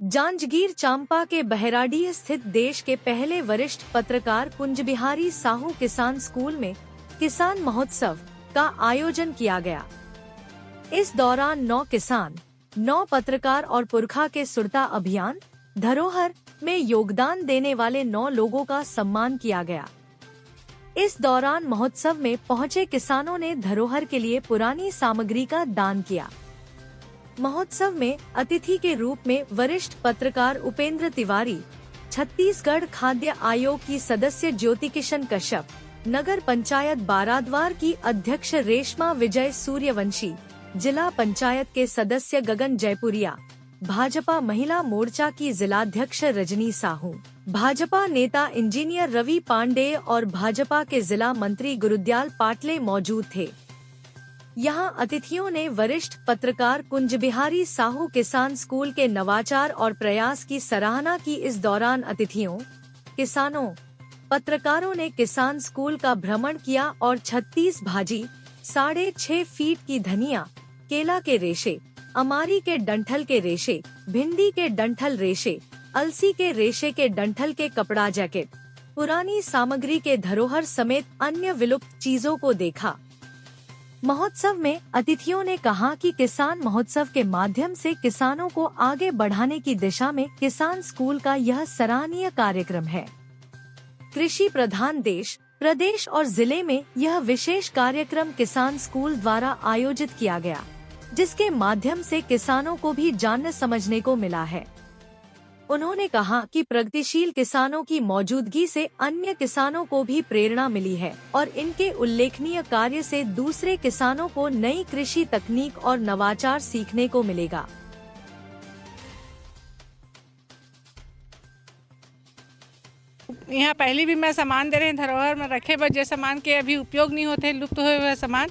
जांजगीर चांपा के बहराडीह स्थित देश के पहले वरिष्ठ पत्रकार कुंजबिहारी साहू किसान स्कूल में किसान महोत्सव का आयोजन किया गया। इस दौरान 9 किसान, 9 पत्रकार और पुरखा के सुरता अभियान धरोहर में योगदान देने वाले 9 लोगों का सम्मान किया गया। इस दौरान महोत्सव में पहुंचे किसानों ने धरोहर के लिए पुरानी सामग्री का दान किया। महोत्सव में अतिथि के रूप में वरिष्ठ पत्रकार उपेंद्र तिवारी, छत्तीसगढ़ खाद्य आयोग की सदस्य ज्योति किशन कश्यप, नगर पंचायत बाराद्वार की अध्यक्ष रेशमा विजय सूर्यवंशी, जिला पंचायत के सदस्य गगन जयपुरिया, भाजपा महिला मोर्चा की जिलाध्यक्ष रजनी साहू, भाजपा नेता इंजीनियर रवि पांडे और भाजपा के जिला मंत्री गुरुदयाल पाटले मौजूद थे। यहां अतिथियों ने वरिष्ठ पत्रकार कुंजबिहारी साहू किसान स्कूल के नवाचार और प्रयास की सराहना की। इस दौरान अतिथियों, किसानों, पत्रकारों ने किसान स्कूल का भ्रमण किया और 36 भाजी, 6.5 फीट की धनिया, केला के रेशे, अमारी के डंठल के रेशे, भिंडी के डंठल रेशे, अलसी के रेशे के डंठल के कपड़ा जैकेट, पुरानी सामग्री के धरोहर समेत अन्य विलुप्त चीजों को देखा। महोत्सव में अतिथियों ने कहा कि किसान महोत्सव के माध्यम से किसानों को आगे बढ़ाने की दिशा में किसान स्कूल का यह सराहनीय कार्यक्रम है। कृषि प्रधान देश, प्रदेश और जिले में यह विशेष कार्यक्रम किसान स्कूल द्वारा आयोजित किया गया, जिसके माध्यम से किसानों को भी जानने समझने को मिला है। उन्होंने कहा कि प्रगतिशील किसानों की मौजूदगी से अन्य किसानों को भी प्रेरणा मिली है और इनके उल्लेखनीय कार्य से दूसरे किसानों को नई कृषि तकनीक और नवाचार सीखने को मिलेगा। यहाँ पहले भी मैं सामान दे रहे हैं धरोहर में रखे बजे सामान के अभी उपयोग नहीं होते, लुप्त हुए हुए सामान।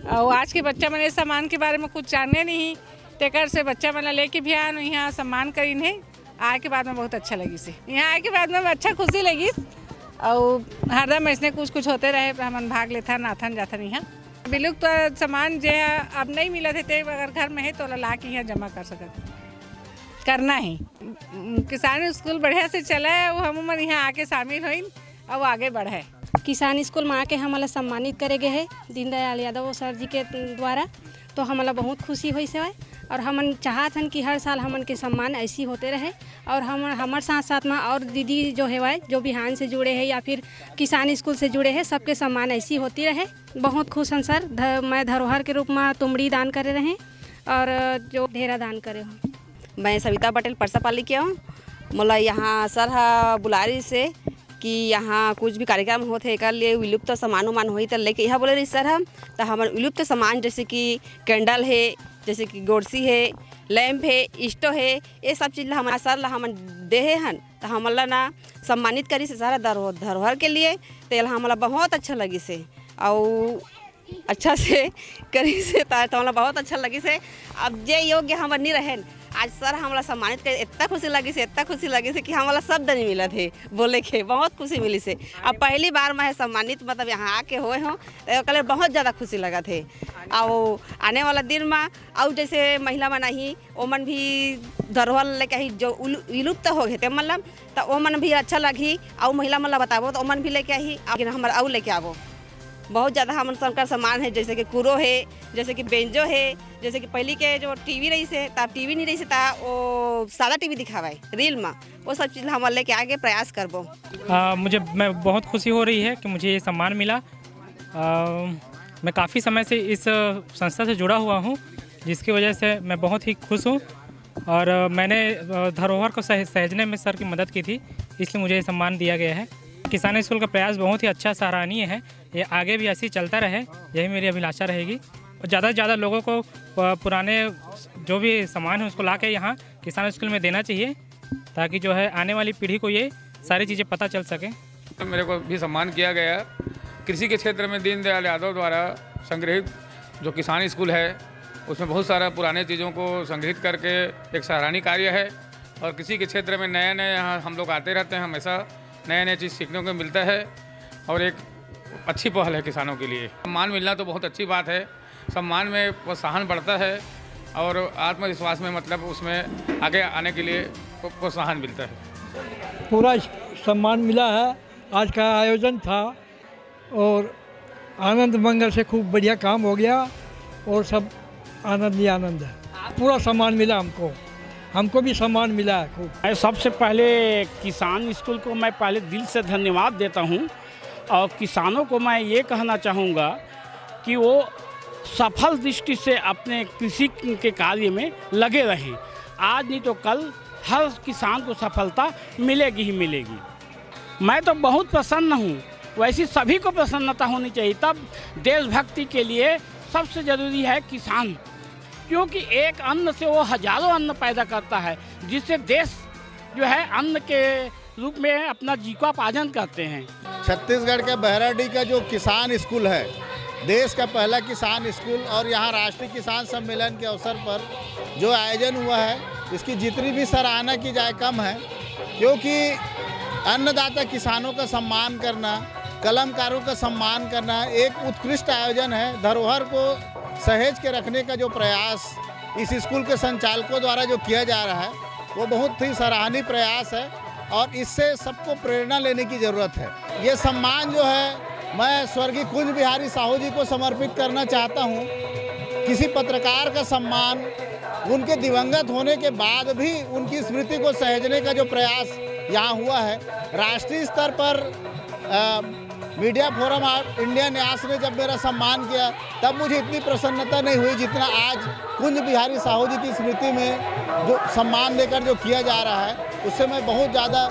और आज के बच्चा मैंने सामान के बारे में कुछ जानने नहीं, टेकर से बच्चा मैंने लेके भी आया यहाँ सम्मान कर इन्हें। आए के बाद में बहुत अच्छा लगी से यहाँ आए के बाद में अच्छा खुशी लगी। और हरदम ऐसे कुछ होते रहे, हम भाग लेता नाथन जाथन यहाँ विलुप्त तो सामान जो है अब नहीं मिला थे, अगर घर में है तो ला के यहाँ जमा कर सकते करना ही। किसान स्कूल बढ़िया से चला है, वो हम यहाँ आके शामिल हुई और आगे बढ़े। किसान स्कूल में आके हमारा सम्मानित करे गए है दीनदयाल यादव सर जी के द्वारा, तो हमारा बहुत खुशी हुई से और हमन चाहत हन कि हर साल हमन के सम्मान ऐसी होते रहे। और हमारे साथ साथ में और दीदी जो है जो बिहान से जुड़े हैं या फिर किसान स्कूल से जुड़े हैं, सबके सम्मान ऐसी होती रहे। बहुत खुश हन सर। मैं धरोहर के रूप में तुमड़ी दान करे रहे और जो ढेरा दान करे हूँ। मैं सविता पटेल परसापाली के हूँ। मोला यहाँ सर हा बुलारी से कि यहाँ कुछ भी कार्यक्रम होते कर लिए विलुप्त सामान उमान हो तो लेके यहाँ बोले रही सर हम तो हमारे विलुप्त सामान जैसे कि कैंडल है, जैसे कि गोरसी है, लैम्प है, स्टोव है, ये सब चीज़ हमारा सर ला हम दे हन तो हमला ना सम्मानित करी से सारा धरोहर के लिए। तो हमारा बहुत अच्छा लगी से और अच्छा से करी से तो हमारा बहुत अच्छा लगी से। अब जे योग्य हमारे नहीं रहे आज सर हमारा सम्मानित कर इतना खुशी लगी से कि हमारा शब्द नहीं मिला थे बोले के, बहुत खुशी मिली से। अब पहली बार मैं सम्मानित मतलब यहाँ आके हुए हूँ तो कल बहुत ज़्यादा खुशी लगा थे। और आने वाला दिन में और जैसे महिला मन ही ओमन भी धरोहर लेके ही जो विलुप्त हो गए थे मतलब तो ओमन भी अच्छा लगी और महिला मतलब बताबो तो ओमन भी लेके आई हमारा और लेके आवो। बहुत ज़्यादा हम सबका सामान है, जैसे कि कुरो है, जैसे कि बेंजो है, जैसे कि पहले के जो टीवी रही से तब टीवी नहीं रही से था वो सादा टीवी दिखावा रील में, वो सब चीज़ हम लेके आगे प्रयास करबो। मैं बहुत खुशी हो रही है कि मुझे ये सम्मान मिला। मैं काफ़ी समय से इस संस्था से जुड़ा हुआ हूँ, जिसकी वजह से मैं बहुत ही खुश हूँ और मैंने धरोहर को सहेजने में सर की मदद की थी, इसलिए मुझे ये सम्मान दिया गया है। किसान स्कूल का प्रयास बहुत ही अच्छा सराहनीय है, ये आगे भी ऐसे ही चलता रहे, यही मेरी अभिलाषा रहेगी। और ज़्यादा से ज़्यादा लोगों को पुराने जो भी सामान है उसको ला के यहाँ किसान स्कूल में देना चाहिए, ताकि जो है आने वाली पीढ़ी को ये सारी चीज़ें पता चल सकें। मेरे को भी सम्मान किया गया कृषि के क्षेत्र में दीनदयाल यादव द्वारा संग्रहित जो किसान स्कूल है उसमें बहुत सारा पुराने चीज़ों को संग्रहित करके एक सराहनीय कार्य है। और कृषि के क्षेत्र में नए यहाँ हम लोग आते रहते हैं, हमेशा नए चीज़ सीखने को मिलता है और एक अच्छी पहल है किसानों के लिए। सम्मान मिलना तो बहुत अच्छी बात है, सम्मान में प्रोत्साहन बढ़ता है और आत्मविश्वास में मतलब उसमें आगे आने के लिए प्रोत्साहन मिलता है। पूरा सम्मान मिला है। आज का आयोजन था और आनंद मंगल से खूब बढ़िया काम हो गया और सब आनंद ही आनंद है। पूरा सम्मान मिला हमको भी सम्मान मिला है खूब। मैं सबसे पहले किसान स्कूल को मैं पहले दिल से धन्यवाद देता हूं और किसानों को मैं ये कहना चाहूँगा कि वो सफल दृष्टि से अपने कृषि के कार्य में लगे रहें। आज नहीं तो कल हर किसान को सफलता मिलेगी ही मिलेगी। मैं तो बहुत प्रसन्न हूँ, वैसी सभी को प्रसन्नता होनी चाहिए। तब देशभक्ति के लिए सबसे ज़रूरी है किसान, क्योंकि एक अन्न से वो हजारों अन्न पैदा करता है, जिससे देश जो है अन्न के रूप में अपना जीविकोपार्जन करते हैं। छत्तीसगढ़ के बहराडी का जो किसान स्कूल है, देश का पहला किसान स्कूल, और यहाँ राष्ट्रीय किसान सम्मेलन के अवसर पर जो आयोजन हुआ है, इसकी जितनी भी सराहना की जाए कम है, क्योंकि अन्नदाता किसानों का सम्मान करना, कलमकारों का सम्मान करना एक उत्कृष्ट आयोजन है। धरोहर को सहेज के रखने का जो प्रयास इस स्कूल के संचालकों द्वारा जो किया जा रहा है, वो बहुत ही सराहनीय प्रयास है और इससे सबको प्रेरणा लेने की ज़रूरत है। ये सम्मान जो है मैं स्वर्गीय कुंज बिहारी साहू जी को समर्पित करना चाहता हूँ। किसी पत्रकार का सम्मान उनके दिवंगत होने के बाद भी उनकी स्मृति को सहेजने का जो प्रयास यहाँ हुआ है, राष्ट्रीय स्तर पर मीडिया फोरम ऑफ इंडिया न्यास ने जब मेरा सम्मान किया, तब मुझे इतनी प्रसन्नता नहीं हुई जितना आज कुंज बिहारी साहू जी की स्मृति में जो सम्मान देकर जो किया जा रहा है, उससे मैं बहुत ज़्यादा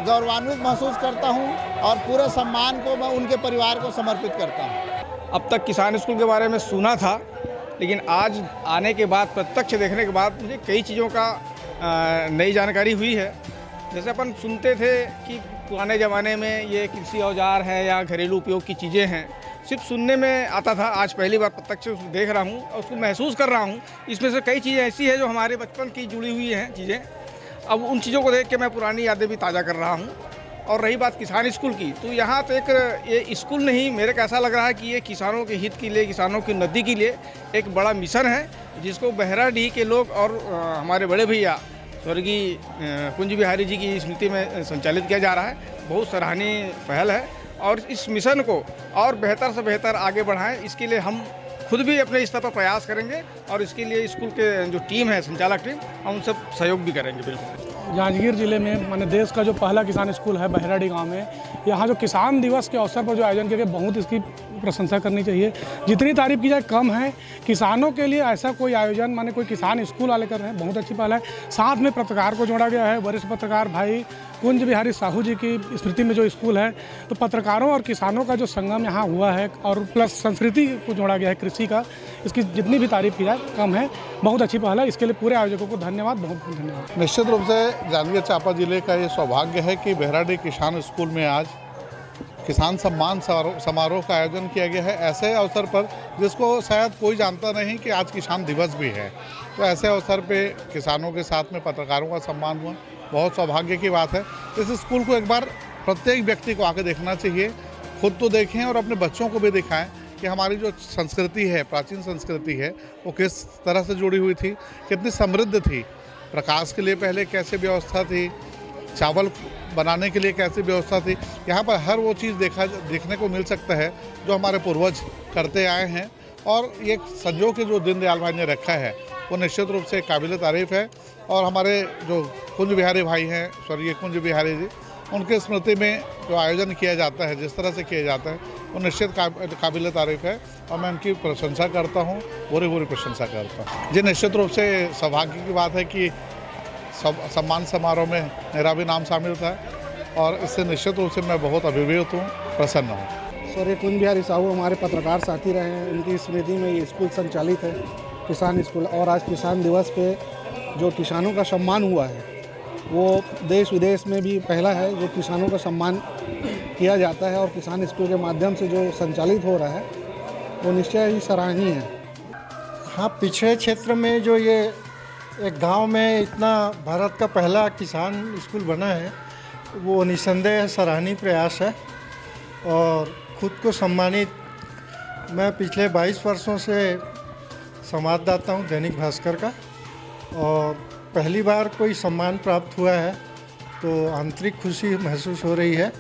गौरवान्वित महसूस करता हूं और पूरे सम्मान को मैं उनके परिवार को समर्पित करता हूं। अब तक किसान स्कूल के बारे में सुना था, लेकिन आज आने के बाद, प्रत्यक्ष देखने के बाद मुझे कई चीज़ों का नई जानकारी हुई है। जैसे अपन सुनते थे कि पुराने ज़माने में ये कृषि औजार है या घरेलू उपयोग की चीज़ें हैं, सिर्फ सुनने में आता था। आज पहली बार प्रत्यक्ष देख रहा हूँ और उसको महसूस कर रहा हूँ। इसमें से कई चीज़ें ऐसी हैं जो हमारे बचपन की जुड़ी हुई हैं चीज़ें। अब उन चीज़ों को देख के मैं पुरानी यादें भी ताज़ा कर रहा हूँ। और रही बात किसान स्कूल की, तो यहाँ तो एक ये स्कूल नहीं, मेरे को ऐसा लग रहा है कि ये किसानों के हित के लिए, किसानों की उन्नति के लिए एक बड़ा मिशन है, जिसको बहराडीह के लोग और हमारे बड़े भैया स्वर्गीय कुंज बिहारी जी की स्मृति में संचालित किया जा रहा है। बहुत सराहनीय पहल है और इस मिशन को और बेहतर से बेहतर आगे बढ़ाएं, इसके लिए हम खुद भी अपने स्तर पर प्रयास करेंगे और इसके लिए स्कूल के जो टीम है, संचालक टीम, हम सब सहयोग भी करेंगे। बिल्कुल जांजगीर जिले में माने देश का जो पहला किसान स्कूल है बहराडी गांव में, यहाँ जो किसान दिवस के अवसर पर जो आयोजन किया गया, बहुत इसकी प्रशंसा करनी चाहिए। जितनी तारीफ की जाए कम है। किसानों के लिए ऐसा कोई आयोजन माने कोई किसान स्कूल वाले कर रहे हैं, बहुत अच्छी पहल है। साथ में पत्रकार को जोड़ा गया है, वरिष्ठ पत्रकार भाई कुंज बिहारी साहू जी की स्मृति में जो स्कूल है, तो पत्रकारों और किसानों का जो संगम यहाँ हुआ है और प्लस संस्कृति को जोड़ा गया है कृषि का, इसकी जितनी भी तारीफ की जाए कम है। बहुत अच्छी पहल है, इसके लिए पूरे आयोजकों को धन्यवाद, बहुत बहुत धन्यवाद। निश्चित रूप से जांजगीर चांपा जिले का ये सौभाग्य है कि बहराडी किसान स्कूल में आज किसान सम्मान समारोह का आयोजन किया गया है, ऐसे अवसर पर जिसको शायद कोई जानता नहीं कि आज किसान दिवस भी है। तो ऐसे अवसर पे किसानों के साथ में पत्रकारों का सम्मान हुआ, बहुत सौभाग्य की बात है। इस स्कूल को एक बार प्रत्येक व्यक्ति को आके देखना चाहिए, खुद तो देखें और अपने बच्चों को भी दिखाएं कि हमारी जो संस्कृति है, प्राचीन संस्कृति है, वो किस तरह से जुड़ी हुई थी, कितनी समृद्ध थी। प्रकाश के लिए पहले कैसे व्यवस्था थी, चावल बनाने के लिए कैसी व्यवस्था थी, यहाँ पर हर वो चीज़ देखने को मिल सकता है जो हमारे पूर्वज करते आए हैं। और ये संजो के जो दीनदयाल भाई ने रखा है, वो निश्चित रूप से काबिल तारीफ़ है। और हमारे जो कुंज बिहारी भाई हैं, स्वर्गीय कुंज बिहारी जी, उनके स्मृति में जो आयोजन किया जाता है, जिस तरह से किया जाता है, वो निश्चित काबिल तारीफ़ है और मैं उनकी प्रशंसा करता हूँ, पूरी प्रशंसा करता हूँ जी। निश्चित रूप से सौभाग्य की बात है कि सम्मान समारोह में मेरा भी नाम शामिल था और इससे निश्चित रूप से मैं बहुत अभिभूत हूँ, प्रसन्न हूँ। स्वर्गीय कुंज बिहारी साहू हमारे पत्रकार साथी रहे हैं, उनकी स्मृति में ये स्कूल संचालित है, किसान स्कूल। और आज किसान दिवस पे जो किसानों का सम्मान हुआ है, वो देश विदेश में भी पहला है जो किसानों का सम्मान किया जाता है। और किसान स्कूल के माध्यम से जो संचालित हो रहा है, वो निश्चय ही सराहनीय है। हाँ, पिछड़े क्षेत्र में जो ये एक गांव में इतना भारत का पहला किसान स्कूल बना है, वो निसंदेह सराहनीय प्रयास है। और खुद को सम्मानित, मैं पिछले 22 वर्षों से संवाददाता हूँ दैनिक भास्कर का, और पहली बार कोई सम्मान प्राप्त हुआ है तो आंतरिक खुशी महसूस हो रही है।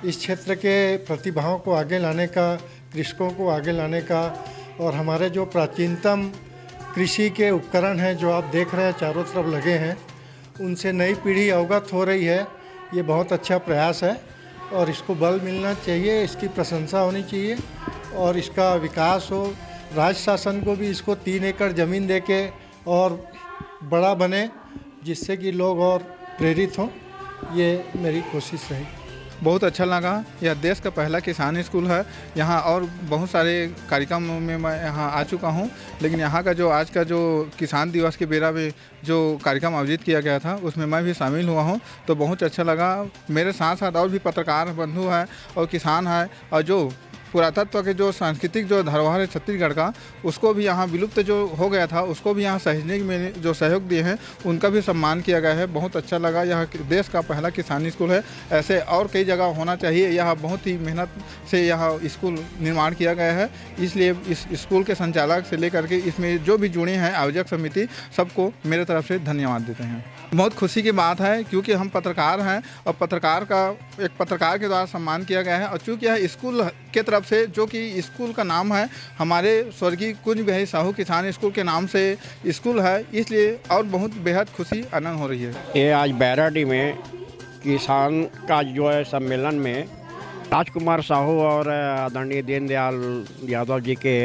इस क्षेत्र के प्रतिभाओं को आगे लाने का, कृषकों को आगे लाने का, और हमारे जो प्राचीनतम कृषि के उपकरण हैं जो आप देख रहे हैं चारों तरफ लगे हैं, उनसे नई पीढ़ी अवगत हो रही है। ये बहुत अच्छा प्रयास है और इसको बल मिलना चाहिए, इसकी प्रशंसा होनी चाहिए और इसका विकास हो। राज्य शासन को भी इसको 3 एकड़ ज़मीन देके और बड़ा बने, जिससे कि लोग और प्रेरित हों। ये मेरी कोशिश रही। बहुत अच्छा लगा। यह देश का पहला किसान स्कूल है। यहाँ और बहुत सारे कार्यक्रमों में मैं यहाँ आ चुका हूँ, लेकिन यहाँ का जो आज का जो किसान दिवस के बेरा में जो कार्यक्रम आयोजित किया गया था उसमें मैं भी शामिल हुआ हूँ, तो बहुत अच्छा लगा। मेरे साथ साथ और भी पत्रकार बंधु हैं और किसान हैं, और जो पुरातत्व के जो सांस्कृतिक जो धरोहर है छत्तीसगढ़ का, उसको भी यहाँ विलुप्त जो हो गया था उसको भी यहाँ सहेजने में जो सहयोग दिए हैं उनका भी सम्मान किया गया है। बहुत अच्छा लगा। यह देश का पहला किसानी स्कूल है। ऐसे और कई जगह होना चाहिए। यह बहुत ही मेहनत से यह स्कूल निर्माण किया गया है, इसलिए इस स्कूल के संचालक से लेकर के इसमें जो भी जुड़े हैं आयोजक समिति, सबको मेरे तरफ से धन्यवाद देते हैं। बहुत खुशी की बात है क्योंकि हम पत्रकार हैं और पत्रकार का एक पत्रकार के द्वारा सम्मान किया गया है, और चूँकि यह स्कूल के तरफ से, जो कि स्कूल का नाम है हमारे स्वर्गीय कुंज बिहारी साहू किसान स्कूल के नाम से स्कूल है, इसलिए और बहुत बेहद खुशी आनंद हो रही है। ये आज बैराडी में किसान का जो है सम्मेलन में राजकुमार साहू और आदरणीय दीनदयाल यादव जी के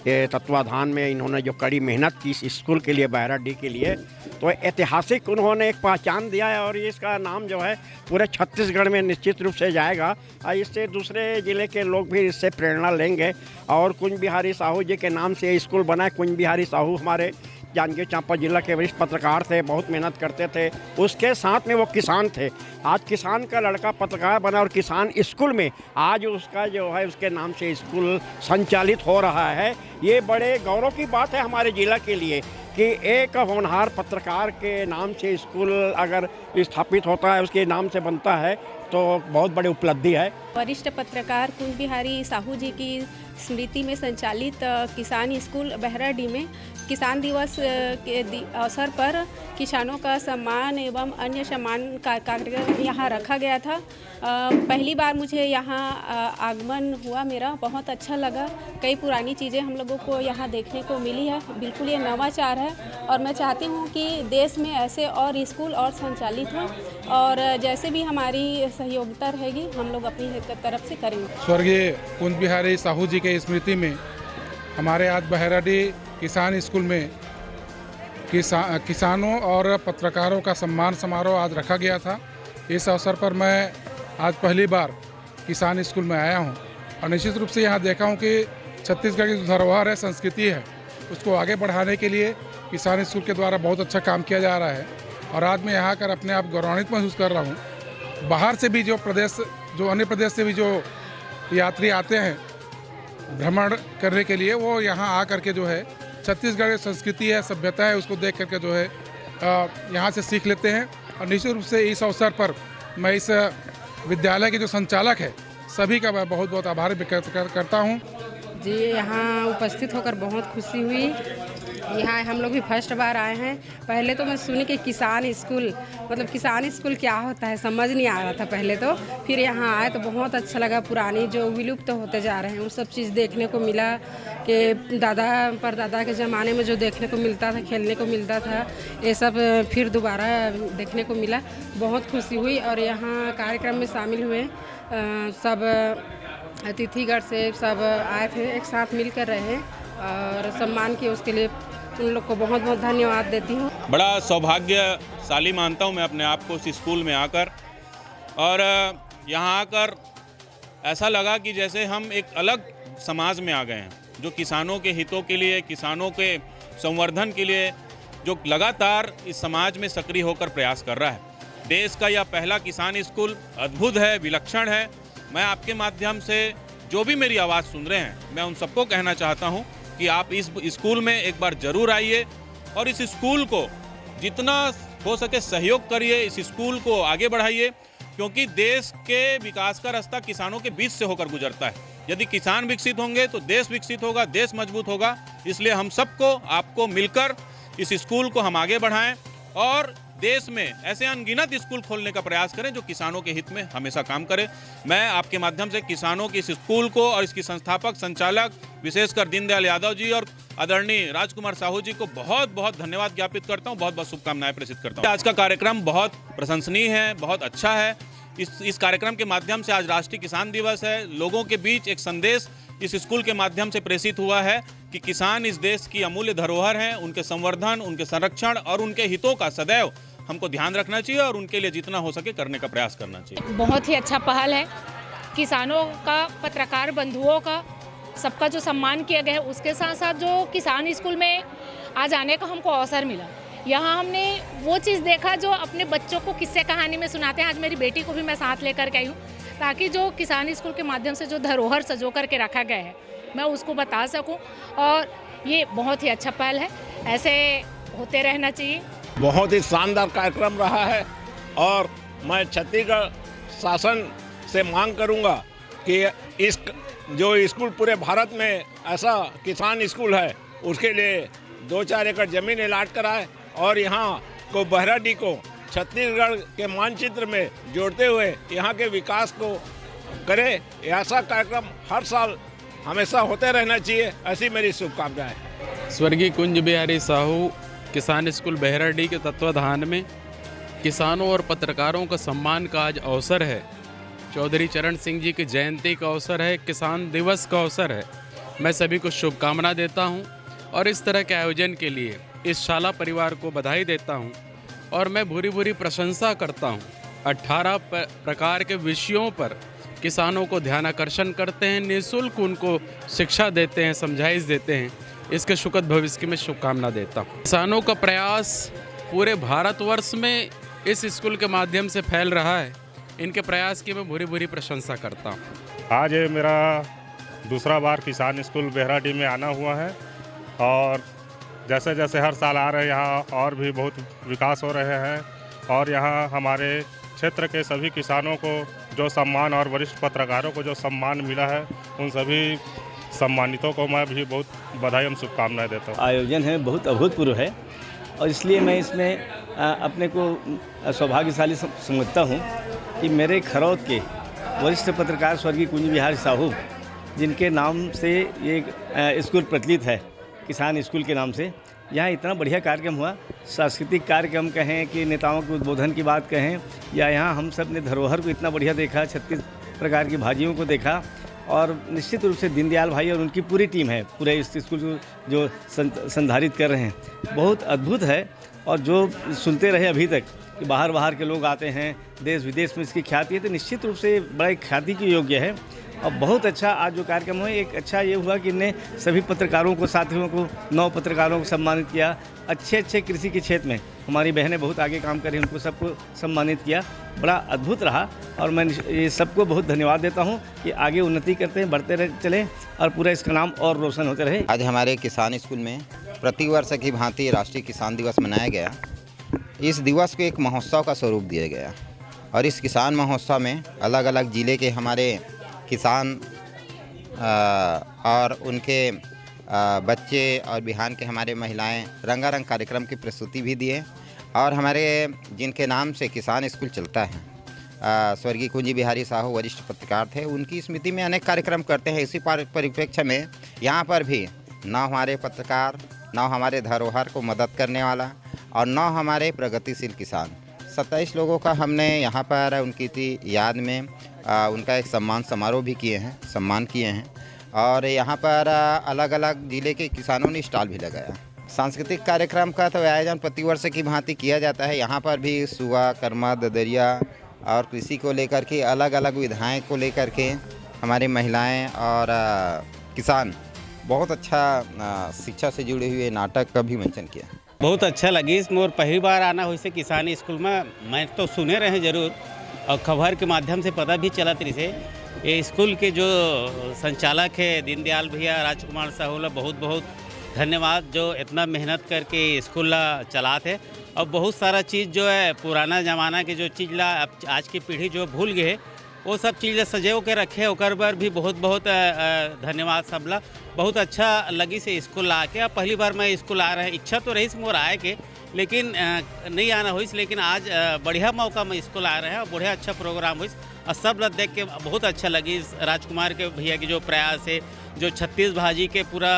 ये तत्वाधान में इन्होंने जो कड़ी मेहनत की इस स्कूल के लिए, बैराडी के लिए, तो ऐतिहासिक उन्होंने एक पहचान दिया है और इसका नाम जो है पूरे छत्तीसगढ़ में निश्चित रूप से जाएगा। इससे दूसरे ज़िले के लोग भी इससे प्रेरणा लेंगे। और कुंज बिहारी साहू जी के नाम से स्कूल बना है। कुंज बिहारी साहू हमारे जांजगीर चांपा जिला के वरिष्ठ पत्रकार थे, बहुत मेहनत करते थे, उसके साथ में वो किसान थे। आज किसान का लड़का पत्रकार बना और किसान स्कूल में आज उसका जो है उसके नाम से स्कूल संचालित हो रहा है। ये बड़े गौरव की बात है हमारे जिला के लिए कि एक होनहार पत्रकार के नाम से स्कूल अगर स्थापित होता है, उसके नाम से बनता है, तो बहुत बड़ी उपलब्धि है। वरिष्ठ पत्रकार कुंज बिहारी साहू जी की स्मृति में संचालित किसान स्कूल बहराडी में किसान दिवस के अवसर पर किसानों का सम्मान एवं अन्य सम्मान का कार्यक्रम यहाँ रखा गया था। पहली बार मुझे यहाँ आगमन हुआ मेरा, बहुत अच्छा लगा। कई पुरानी चीज़ें हम लोगों को यहाँ देखने को मिली है। बिल्कुल ये नवाचार है और मैं चाहती हूँ कि देश में ऐसे और स्कूल और संचालित हों, और जैसे भी हमारी सहयोगिता रहेगी हम लोग अपनी तरफ से करेंगे। स्वर्गीय कुंज बिहारी साहू जी के स्मृति में हमारे आज बहराडी किसान स्कूल में किसानों और पत्रकारों का सम्मान समारोह आज रखा गया था। इस अवसर पर मैं आज पहली बार किसान स्कूल में आया हूं और निश्चित रूप से यहाँ देखा हूं कि छत्तीसगढ़ की जो धरोहर है, संस्कृति है, उसको आगे बढ़ाने के लिए किसान स्कूल के द्वारा बहुत अच्छा काम किया जा रहा है। और आज मैं यहाँ आकर अपने आप गौरवान्वित महसूस कर रहा हूँ। बाहर से भी जो अन्य प्रदेश से भी जो यात्री आते हैं भ्रमण करने के लिए, वो यहाँ आ करके जो है छत्तीसगढ़ की संस्कृति है, सभ्यता है, उसको देख करके जो है यहाँ से सीख लेते हैं। और निश्चित रूप से इस अवसर पर मैं इस विद्यालय के जो संचालक है सभी का मैं बहुत बहुत आभार व्यक्त करता हूँ। जी, यहाँ उपस्थित होकर बहुत खुशी हुई। यहाँ हम लोग भी फर्स्ट बार आए हैं। पहले तो मैं सुनी कि किसान स्कूल मतलब किसान स्कूल क्या होता है समझ नहीं आ रहा था पहले तो, फिर यहाँ आए तो बहुत अच्छा लगा। पुरानी जो विलुप्त होते जा रहे हैं वो सब चीज़ देखने को मिला कि दादा परदादा के ज़माने में जो देखने को मिलता था, खेलने को मिलता था, ये सब फिर दोबारा देखने को मिला। बहुत खुशी हुई। और यहाँ कार्यक्रम में शामिल हुए सब अतिथिगण से सब आए थे, एक साथ मिलकर रहे और सम्मान किए, उसके लिए उन लोग को बहुत बहुत धन्यवाद देती हूँ। बड़ा सौभाग्यशाली मानता हूँ मैं अपने आप को इस स्कूल में आकर, और यहाँ आकर ऐसा लगा कि जैसे हम एक अलग समाज में आ गए हैं, जो किसानों के हितों के लिए, किसानों के संवर्धन के लिए जो लगातार इस समाज में सक्रिय होकर प्रयास कर रहा है। देश का यह पहला किसान स्कूल अद्भुत है, विलक्षण है। मैं आपके माध्यम से जो भी मेरी आवाज़ सुन रहे हैं, मैं उन सबको कहना चाहता हूं कि आप इस स्कूल में एक बार ज़रूर आइए और इस स्कूल को जितना हो सके सहयोग करिए, इस स्कूल को आगे बढ़ाइए, क्योंकि देश के विकास का रास्ता किसानों के बीच से होकर गुजरता है। यदि किसान विकसित होंगे तो देश विकसित होगा, देश मजबूत होगा। इसलिए हम सबको आपको मिलकर इस स्कूल को हम आगे बढ़ाएं और देश में ऐसे अनगिनत स्कूल खोलने का प्रयास करें जो किसानों के हित में हमेशा काम करें। मैं आपके माध्यम से किसानों की इस स्कूल को और इसकी संस्थापक संचालक विशेषकर दीनदयाल यादव जी और आदरणीय राजकुमार साहू जी को बहुत बहुत धन्यवाद ज्ञापित करता हूं, बहुत बहुत शुभकामनाएं प्रेषित करता हूं। आज का कार्यक्रम बहुत प्रशंसनीय है, बहुत अच्छा है। इस कार्यक्रम के माध्यम से आज राष्ट्रीय किसान दिवस है। लोगों के बीच एक संदेश इस स्कूल के माध्यम से प्रेषित हुआ है कि किसान इस देश की अमूल्य धरोहर हैं। उनके संवर्धन, उनके संरक्षण और उनके हितों का सदैव हमको ध्यान रखना चाहिए और उनके लिए जितना हो सके करने का प्रयास करना चाहिए। बहुत ही अच्छा पहल है। किसानों का, पत्रकार बंधुओं का, सबका जो सम्मान किया गया है, उसके साथ साथ जो किसान स्कूल में आज आने का हमको अवसर मिला, यहाँ हमने वो चीज़ देखा जो अपने बच्चों को किस्से कहानी में सुनाते हैं। आज मेरी बेटी को भी मैं साथ लेकर के आई हूँ ताकि जो किसान स्कूल के माध्यम से जो धरोहर सजो करके रखा गया है मैं उसको बता सकूँ, और ये बहुत ही अच्छा पहल है, ऐसे होते रहना चाहिए। बहुत ही शानदार कार्यक्रम रहा है और मैं छत्तीसगढ़ शासन से मांग करूंगा कि इस जो स्कूल पूरे भारत में ऐसा किसान स्कूल है उसके लिए 2-4 एकड़ ज़मीन अलॉट कराए और यहाँ को बहराडी को छत्तीसगढ़ के मानचित्र में जोड़ते हुए यहाँ के विकास को करे। ऐसा कार्यक्रम हर साल हमेशा होते रहना चाहिए, ऐसी मेरी शुभकामनाएं। स्वर्गीय कुंज बिहारी साहू किसान स्कूल बहराडी के तत्वाधान में किसानों और पत्रकारों का सम्मान का आज अवसर है। चौधरी चरण सिंह जी की जयंती का अवसर है, किसान दिवस का अवसर है। मैं सभी को शुभकामना देता हूं और इस तरह के आयोजन के लिए इस शाला परिवार को बधाई देता हूं और मैं भूरी प्रशंसा करता हूं। 18 प्रकार के विषयों पर किसानों को ध्यानाकर्षण करते हैं, निःशुल्क उनको शिक्षा देते हैं, समझाइश देते हैं। इसके सुखद भविष्य की मैं शुभकामना देता हूँ। किसानों का प्रयास पूरे भारतवर्ष में इस स्कूल के माध्यम से फैल रहा है। इनके प्रयास की मैं भूरी प्रशंसा करता हूँ। आज मेरा दूसरा बार किसान स्कूल बहराडी में आना हुआ है और जैसे जैसे हर साल आ रहे हैं यहाँ और भी बहुत विकास हो रहे हैं और यहाँ हमारे क्षेत्र के सभी किसानों को जो सम्मान और वरिष्ठ पत्रकारों को जो सम्मान मिला है उन सभी सम्मानितों को मैं भी बहुत बधाई एवं शुभकामनाएं देता हूँ। आयोजन है बहुत अभूतपूर्व है और इसलिए मैं इसमें अपने को सौभाग्यशाली समझता हूँ कि मेरे खरौत के वरिष्ठ पत्रकार स्वर्गीय कुंज बिहारी साहू, जिनके नाम से ये स्कूल प्रचलित है, किसान स्कूल के नाम से, यहाँ इतना बढ़िया कार्यक्रम हुआ। सांस्कृतिक कार्यक्रम कहें कि नेताओं के उद्बोधन की बात कहें या यहाँ हम सब ने धरोहर को इतना बढ़िया देखा, 36 प्रकार की भाजियों को देखा और निश्चित रूप से दीनदयाल भाई और उनकी पूरी टीम है, पूरे इस स्कूल को जो संधारित कर रहे हैं, बहुत अद्भुत है। और जो सुनते रहे अभी तक कि बाहर के लोग आते हैं, देश विदेश में इसकी ख्याति है, तो निश्चित रूप से बड़ा ख्याति के योग्य है। और बहुत अच्छा आज जो कार्यक्रम हुआ, एक अच्छा ये हुआ कि इनने सभी पत्रकारों को, साथियों को, 9 पत्रकारों को सम्मानित किया। अच्छे कृषि के क्षेत्र में हमारी बहनें बहुत आगे काम कर रही हैं, उनको सबको सम्मानित किया। बड़ा अद्भुत रहा और मैं ये सबको बहुत धन्यवाद देता हूँ कि आगे उन्नति करते हैं, बढ़ते चलें और पूरा इसका नाम और रोशन होते रहे। आज हमारे किसान स्कूल में प्रतिवर्ष की भांति राष्ट्रीय किसान दिवस मनाया गया। इस दिवस को एक महोत्सव का स्वरूप दिया गया और इस किसान महोत्सव में अलग अलग ज़िले के हमारे किसान और उनके बच्चे और बिहान के हमारे महिलाएं रंगारंग कार्यक्रम की प्रस्तुति भी दिए और हमारे जिनके नाम से किसान स्कूल चलता है, स्वर्गीय कुंज बिहारी साहू वरिष्ठ पत्रकार थे, उनकी स्मृति में अनेक कार्यक्रम करते हैं। इसी परिप्रेक्ष्य में यहाँ पर भी न हमारे पत्रकार, न हमारे धरोहर को मदद करने वाला और न हमारे प्रगतिशील किसान 27 लोगों का हमने यहाँ पर उनकी याद में उनका एक सम्मान समारोह भी सम्मान किए हैं और यहाँ पर अलग अलग ज़िले के किसानों ने स्टॉल भी लगाया। सांस्कृतिक कार्यक्रम का तो आयोजन प्रतिवर्ष की भांति किया जाता है। यहाँ पर भी सुआ, कर्मा, ददरिया और कृषि को लेकर के अलग अलग विधाएँ को लेकर के हमारी महिलाएं और किसान बहुत अच्छा शिक्षा से जुड़े हुए नाटक का भी मंचन किया। बहुत अच्छा लगी। मोर पहली बार आना हो से किसान स्कूल में, मैं तो सुने रहे ज़रूर और खबर के माध्यम से पता भी चला तरी से। ये स्कूल के जो संचालक है दीनदयाल भैया राजकुमार साहू ला बहुत बहुत धन्यवाद, जो इतना मेहनत करके स्कूल ला चलाते और बहुत सारा चीज़ जो है पुराना ज़माना के जो चीज़ ला अब आज की पीढ़ी जो भूल गए वो सब चीज़ सजेव के रखे ओकर पर भी बहुत बहुत धन्यवाद सबला। बहुत अच्छा लगी से स्कूल आके। अब पहली बार मैं स्कूल आ रहे हैं, इच्छा तो रही मोर आए के, लेकिन नहीं आना हुई। लेकिन आज बढ़िया मौका में स्कूल आ रहे हैं और बढ़िया अच्छा प्रोग्राम हुई और सब लोग देख के बहुत अच्छा लगी। राजकुमार के भैया की जो प्रयास है, जो 36 भाजी के पूरा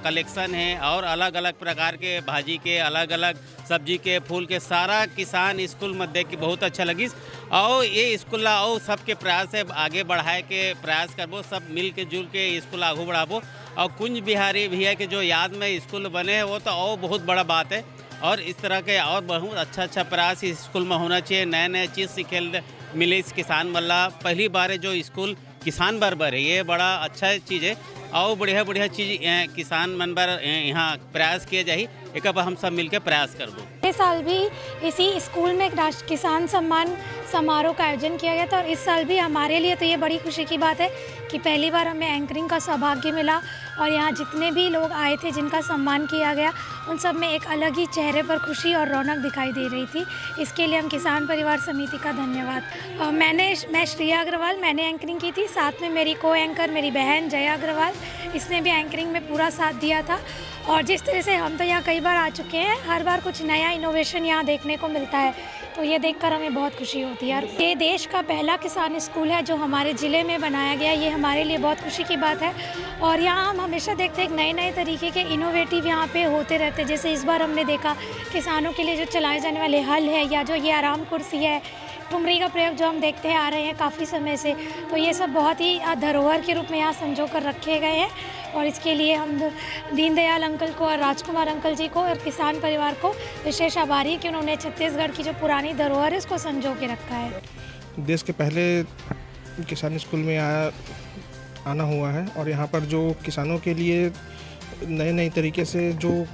कलेक्शन है और अलग अलग प्रकार के भाजी के, अलग अलग सब्जी के, फूल के, सारा किसान स्कूल में देख के बहुत अच्छा लगी। और ये स्कूल और सबके प्रयास है आगे बढ़ाए के प्रयास करबो, सब मिल के जुल के स्कूल आगू बढ़ाबो। और कुंज बिहारी भैया के जो याद में स्कूल बने हैं वो तो और बहुत बड़ा बात है। और इस तरह के और बहुत अच्छा प्रयास इस स्कूल में होना चाहिए। नए नए चीज़ सीखे मिले इस किसान मल्ला। पहली बार है जो स्कूल किसान बरबर है, ये बड़ा अच्छा चीज़ है। और बढ़िया चीज़ किसान मन बर यहाँ प्रयास किए जाए, एक हम सब मिलकर प्रयास करबो। इस साल भी इसी स्कूल में राष्ट्रीय किसान सम्मान समारोह का आयोजन किया गया था और इस साल भी हमारे लिए तो ये बड़ी खुशी की बात है कि पहली बार हमें एंकरिंग का सौभाग्य मिला और यहाँ जितने भी लोग आए थे जिनका सम्मान किया गया उन सब में एक अलग ही चेहरे पर खुशी और रौनक दिखाई दे रही थी। इसके लिए हम किसान परिवार समिति का धन्यवाद। मैं श्रेया अग्रवाल, मैंने एंकरिंग की थी, साथ में मेरी को एंकर मेरी बहन जया अग्रवाल, इसने भी एंकरिंग में पूरा साथ दिया था। और जिस तरह से हम तो यहाँ कई बार आ चुके हैं, हर बार कुछ नया इनोवेशन यहाँ देखने को मिलता है, तो ये देखकर हमें बहुत खुशी होती है। ये देश का पहला किसान स्कूल है जो हमारे ज़िले में बनाया गया, ये हमारे लिए बहुत खुशी की बात है। और यहाँ हम हमेशा देखते हैं नए नए तरीके के इनोवेटिव यहाँ पे होते रहते हैं। जैसे इस बार हमने देखा किसानों के लिए जो चलाए जाने वाले हल है या जो ये आराम कुर्सी है, ठुमरी का प्रयोग जो हम देखते आ रहे हैं काफ़ी समय से, तो ये सब बहुत ही धरोहर के रूप में यहाँ संजो कर रखे गए हैं। और इसके लिए हम दीनदयाल अंकल को और राजकुमार अंकल जी को और किसान परिवार को विशेष आभारी हैं कि उन्होंने छत्तीसगढ़ की जो पुरानी धरोहर है उसको संजो के रखा है। देश के पहले किसान स्कूल में आना हुआ है और यहाँ पर जो किसानों के लिए नए तरीके से जो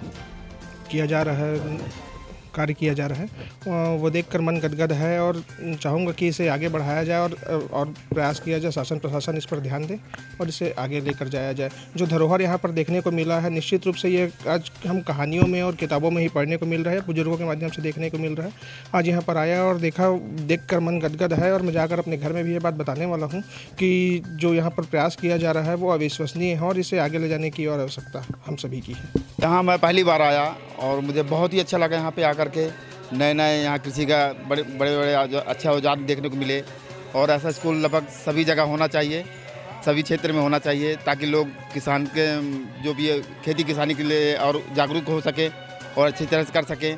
किया जा रहा है, कार्य किया जा रहा है, वो देखकर मन गदगद है और चाहूँगा कि इसे आगे बढ़ाया जाए और प्रयास किया जाए, शासन प्रशासन इस पर ध्यान दे और इसे आगे लेकर जाया जाए। जो धरोहर यहाँ पर देखने को मिला है, निश्चित रूप से ये आज हम कहानियों में और किताबों में ही पढ़ने को मिल रहा है, बुजुर्गों के माध्यम से देखने को मिल रहा है। आज यहाँ पर आया और देखकर मन गदगद है और मैं जाकर अपने घर में भी ये बात बताने वाला हूँ कि जो यहाँ पर प्रयास किया जा रहा है वो अविश्वसनीय है और इसे आगे ले जाने की और आवश्यकता हम सभी की है। यहाँ मैं पहली बार आया और मुझे बहुत ही अच्छा लगा यहाँ पे आकर के। नए यहाँ कृषि का बड़े अच्छे औजार देखने को मिले और ऐसा स्कूल लगभग सभी जगह होना चाहिए, सभी क्षेत्र में होना चाहिए ताकि लोग किसान के जो भी खेती किसानी के लिए और जागरूक हो सके और अच्छी तरह से कर सके।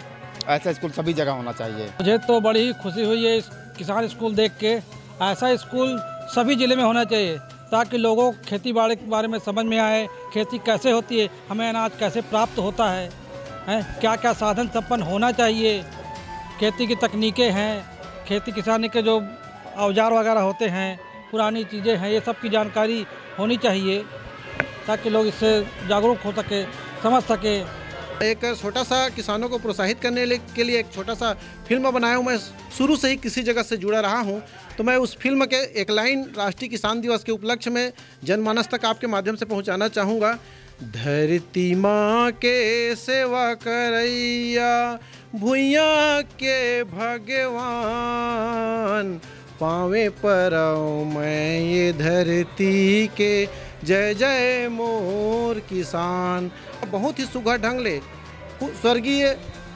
ऐसा स्कूल सभी जगह होना चाहिए। मुझे तो बड़ी ही खुशी हुई है किसान स्कूल देख के। ऐसा स्कूल सभी ज़िले में होना चाहिए ताकि लोगों को खेती बाड़ी के बारे में समझ में आए, खेती कैसे होती है, हमें अनाज कैसे प्राप्त होता है, क्या क्या साधन संपन्न होना चाहिए, खेती की तकनीकें हैं, खेती किसानी के जो औजार वगैरह होते हैं, पुरानी चीज़ें हैं, ये सब की जानकारी होनी चाहिए ताकि लोग इससे जागरूक हो सके, समझ सके। एक छोटा सा किसानों को प्रोत्साहित करने के लिए एक छोटा सा फिल्म बनाया हूँ। मैं शुरू से ही किसी जगह से जुड़ा रहा हूँ, तो मैं उस फिल्म के एक लाइन राष्ट्रीय किसान दिवस के उपलक्ष्य में जनमानस तक आपके माध्यम से पहुँचाना चाहूँगा। धरती माँ के सेवा करैया भुइया के भगवान, पावे परौ मैं ये धरती के जय जय मोर किसान। बहुत ही सुघड़ ढंग ले स्वर्गीय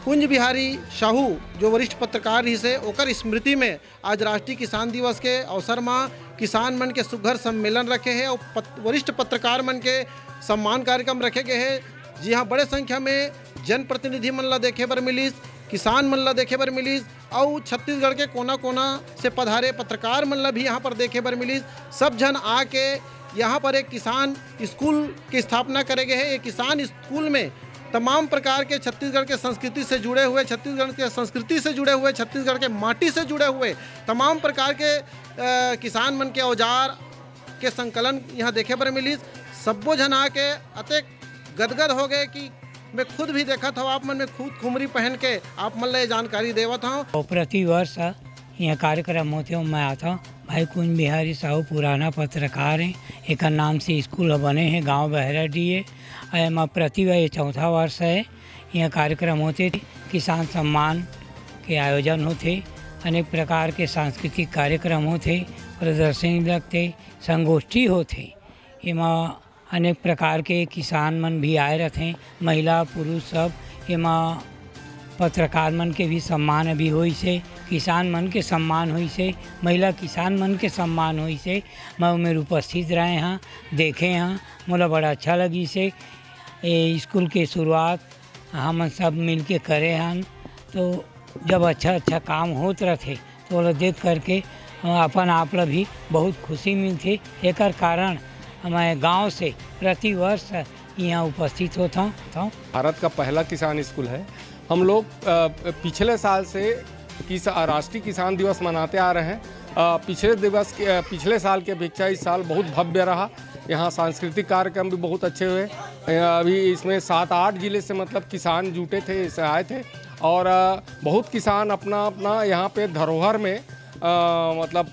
कुंज बिहारी साहू जो वरिष्ठ पत्रकार ही से ओकर स्मृति में आज राष्ट्रीय किसान दिवस के अवसर में किसान मन के सुघड़ सम्मेलन रखे हैं और वरिष्ठ पत्रकार मन के सम्मान कार्यक्रम रखे गए हैं। जी हाँ, बड़े संख्या में जनप्रतिनिधि मन ला देखे बर मिलीस, किसान मन ला देखे बर मिलीस और छत्तीसगढ़ के कोना कोना से पधारे पत्रकार मन ला भी यहाँ पर देखे बर मिलीस। सब जन आके यहाँ पर एक किसान स्कूल की स्थापना करे गए हैं। एक किसान स्कूल में तमाम प्रकार के छत्तीसगढ़ के संस्कृति से जुड़े हुए, छत्तीसगढ़ के संस्कृति से जुड़े हुए, छत्तीसगढ़ के माटी से जुड़े हुए तमाम प्रकार के किसान मन के औजार के संकलन यहाँ देखे पर मिली। सबो जन आके अतेक गदगद हो गए कि मैं खुद भी देखा था, आप मन में खुद खुमरी पहन के आप मन ले जानकारी देवत हूँ। प्रति वर्ष यहाँ कार्यक्रम होते हैं, मैं आता हूँ। भाई कुंज बिहारी साहू पुराना पत्रकार हैं, एक नाम से स्कूल बने हैं गांव बहराडी है। मैं प्रति वर्ष 4था वर्ष है यहाँ कार्यक्रम होते थे, किसान सम्मान के आयोजन होते, अनेक प्रकार के सांस्कृतिक कार्यक्रम होते, प्रदर्शनी लगते, संगोष्ठी होते, एमा अनेक प्रकार के किसान मन भी आए रहते, महिला पुरुष सब। एमा पत्रकार मन के भी सम्मान अभी होई से, किसान मन के सम्मान हुई से, महिला किसान मन के सम्मान हुई से। मैं उमें उपस्थित रहे हाँ, देखे हाँ, मोला बड़ा अच्छा लगी से। ये स्कूल के शुरुआत हम सब मिल के करे हन, तो जब अच्छा काम होत रहते तो ओला देख करके अपन आप ला भी बहुत खुशी मिलती। एकर कारण मैं गांव से प्रति वर्ष यहाँ उपस्थित होता हूँ। भारत का पहला किसान स्कूल है। हम लोग पिछले साल से राष्ट्रीय किसान दिवस मनाते आ रहे हैं। पिछले साल के अपेक्षा इस साल बहुत भव्य रहा। यहाँ सांस्कृतिक कार्यक्रम भी बहुत अच्छे हुए। अभी इसमें 7-8 जिले से मतलब किसान जुटे थे, इससे आए थे और बहुत किसान अपना यहाँ पे धरोहर में मतलब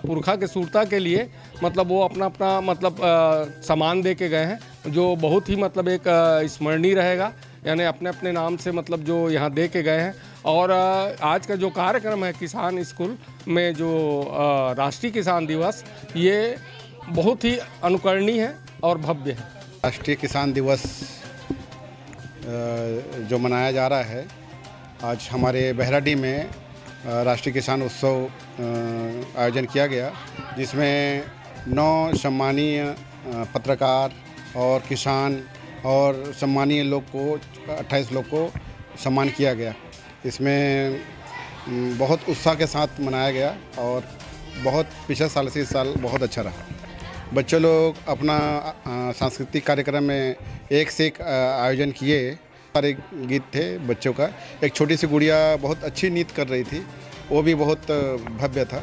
पुरखा के सूरता के लिए मतलब वो अपना मतलब सामान दे के गए हैं, जो बहुत ही मतलब एक स्मरणीय रहेगा। यानी अपने नाम से मतलब जो यहाँ दे के गए हैं। और आज का जो कार्यक्रम है किसान स्कूल में, जो राष्ट्रीय किसान दिवस, ये बहुत ही अनुकरणीय है और भव्य है। राष्ट्रीय किसान दिवस जो मनाया जा रहा है, आज हमारे बहराडी में राष्ट्रीय किसान उत्सव आयोजन किया गया, जिसमें 9 सम्मानीय पत्रकार और किसान और सम्मानीय लोग को 28 लोग को सम्मान किया गया। इसमें बहुत उत्साह के साथ मनाया गया और बहुत पिछले साल से इस साल बहुत अच्छा रहा। बच्चे लोग अपना सांस्कृतिक कार्यक्रम में एक से एक आयोजन किए। सारे गीत थे बच्चों का। एक छोटी सी गुड़िया बहुत अच्छी नृत्य कर रही थी, वो भी बहुत भव्य था।